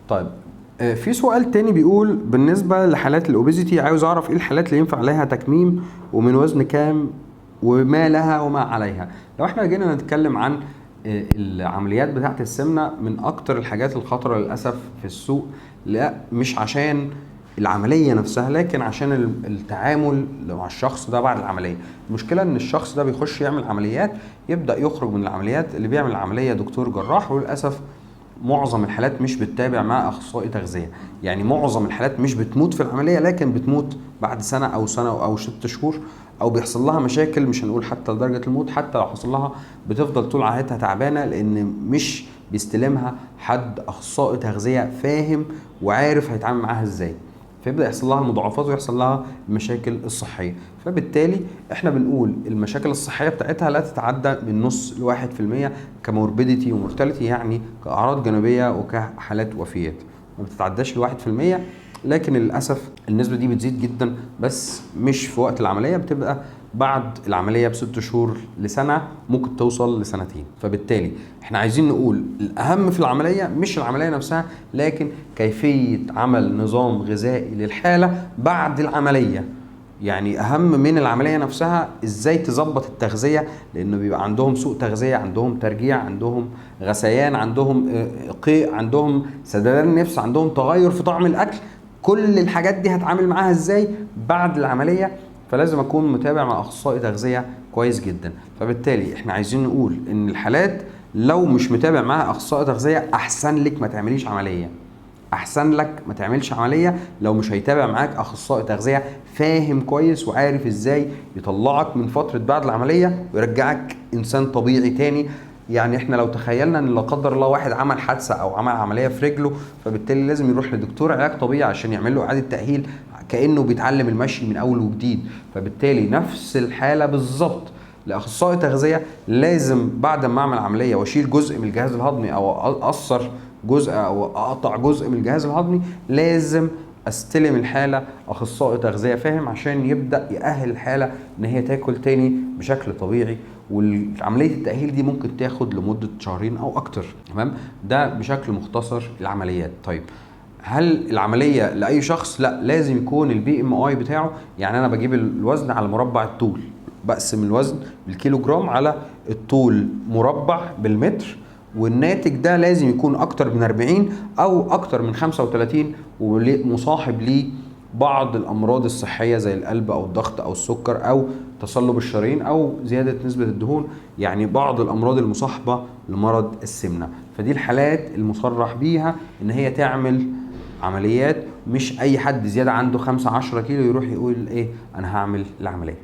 طيب في سؤال تاني بيقول بالنسبة لحالات الأوبيزيتي، عاوز أعرف إيه الحالات اللي ينفع عليها تكميم ومن وزن كام وما لها وما عليها. لو احنا جينا نتكلم عن العمليات بتاعة السمنة، من أكتر الحاجات الخطرة للأسف في السوق، لا مش عشان العملية نفسها لكن عشان التعامل مع الشخص ده بعد العملية. المشكلة إن الشخص ده بيخش يعمل عمليات، يبدأ يخرج من العمليات اللي بيعمل العملية دكتور جراح، وللأسف معظم الحالات مش بتتابع مع اخصائي تغذيه. يعني معظم الحالات مش بتموت في العمليه، لكن بتموت بعد سنه او سنه او 6 شهور، او بيحصل لها مشاكل، مش هنقول حتى لدرجه الموت، حتى لو حصل لها بتفضل طول حياتها تعبانه، لان مش بيستلمها حد اخصائي تغذيه فاهم وعارف هيتعامل معاها ازاي، فيبدا يحصل لها المضاعفات ويحصل لها المشاكل الصحيه. فبالتالي احنا بنقول المشاكل الصحيه بتاعتها لا تتعدى من نص لواحد في المية كموربيديتي ومورتاليتي، يعني كاعراض جانبيه وكحالات وفيات، ما بتتعداش لواحد في المية. لكن للاسف النسبه دي بتزيد جدا، بس مش في وقت العمليه، بتبقى بعد العمليه ب6 شهور لسنه، ممكن توصل لسنتين. فبالتالي احنا عايزين نقول الاهم في العمليه مش العمليه نفسها، لكن كيفيه عمل نظام غذائي للحاله بعد العمليه. يعني اهم من العمليه نفسها ازاي تظبط التغذيه، لانه بيبقى عندهم سوء تغذيه، عندهم ترجيع، عندهم غثيان، عندهم قيء، عندهم سدلان نفس، عندهم تغير في طعم الاكل. كل الحاجات دي هتعامل معاها ازاي بعد العمليه؟ فلازم اكون متابع مع اخصائي تغذيه كويس جدا. فبالتالي احنا عايزين نقول ان الحالات لو مش متابع معاها اخصائي تغذيه، احسن لك ما تعمليش عمليه، احسن لك ما تعملش عمليه لو مش هيتابع معاك اخصائي تغذيه فاهم كويس وعارف ازاي يطلعك من فتره بعد العمليه ويرجعك انسان طبيعي تاني. يعني احنا لو تخيلنا ان لا قدر الله واحد عمل حادثه او عمل عمليه في رجله، فبالتالي لازم يروح لدكتور علاج طبيعي عشان يعمل له اعاده تاهيل، كانه بيتعلم المشي من اول وجديد. فبالتالي نفس الحاله بالظبط لاخصائي تغذيه، لازم بعد ما اعمل عمليه واشيل جزء من الجهاز الهضمي او اقصر جزء او اقطع جزء من الجهاز الهضمي، لازم استلم الحاله اخصائي تغذيه فاهم عشان يبدا يأهل الحاله ان هي تاكل تاني بشكل طبيعي. والعمليه التأهيل دي ممكن تاخد لمده شهرين او اكتر. تمام، ده بشكل مختصر العمليات. طيب هل العمليه لاي شخص؟ لا، لازم يكون البي ام اي بتاعه، يعني انا بجيب الوزن على مربع الطول، بقسم الوزن بالكيلو جرام على الطول مربع بالمتر، والناتج ده لازم يكون اكتر من 40 او اكتر من 35، ومصاحب ليه بعض الامراض الصحيه زي القلب او الضغط او السكر او تصلب الشرايين او زياده نسبه الدهون، يعني بعض الامراض المصاحبه لمرض السمنه. فدي الحالات المصرح بيها ان هي تعمل عمليات، مش اي حد زياده عنده 5-10 كيلو يروح يقول ايه انا هعمل العمليه.